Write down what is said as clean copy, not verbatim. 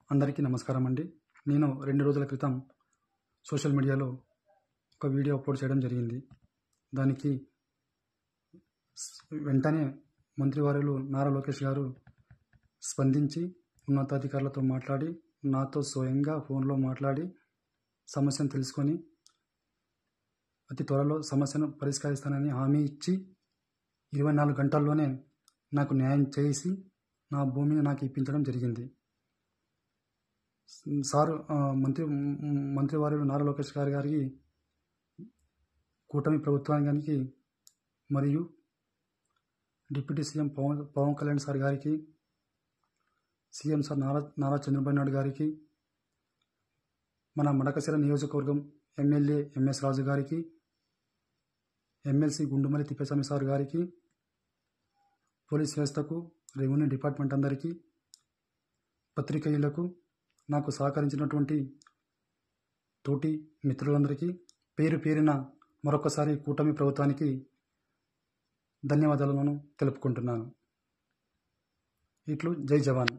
అందరికీ నమస్కారం అండి. నేను 2 రోజుల క్రితం సోషల్ మీడియాలో ఒక వీడియో అప్లోడ్ చేయడం జరిగింది. దానికి వెంటనే మంత్రివర్యులు నారా లోకేష్ గారు స్పందించి ఉన్నతాధికారులతో మాట్లాడి, నాతో స్వయంగా ఫోన్లో మాట్లాడి సమస్యను తెలుసుకొని అతి త్వరలో సమస్యను పరిష్కరిస్తానని హామీ ఇచ్చి 24 గంటల్లోనే నాకు న్యాయం చేసి నా భూమిని నాకు ఇప్పించడం జరిగింది. సార్ మంత్రివర్యులు నారా లోకేష్ గారికి, కూటమి ప్రభుత్వానికి మరియు deputy CM Pawan Kalyan sir గారికి, సీఎం సార్ నారా చంద్రబాబు నాయుడు గారికి, మన మడకశిర నియోజకవర్గం ఎమ్మెల్యే ఎంఎస్ రాజు గారికి, ఎమ్మెల్సీ గుండుమల్లి తిప్పేస్వామి సార్ గారికి, పోలీస్ వ్యవస్థకు, రెవెన్యూ డిపార్ట్మెంట్ అందరికీ, పత్రికేయులకు, నాకు సహకరించినటువంటి తోటి మిత్రులందరికీ పేరు పేరిన మరొకసారి కూటమి ప్రభుత్వానికి ధన్యవాదాలను తెలుపుకుంటున్నాను. ఇట్లు జై జవాన్.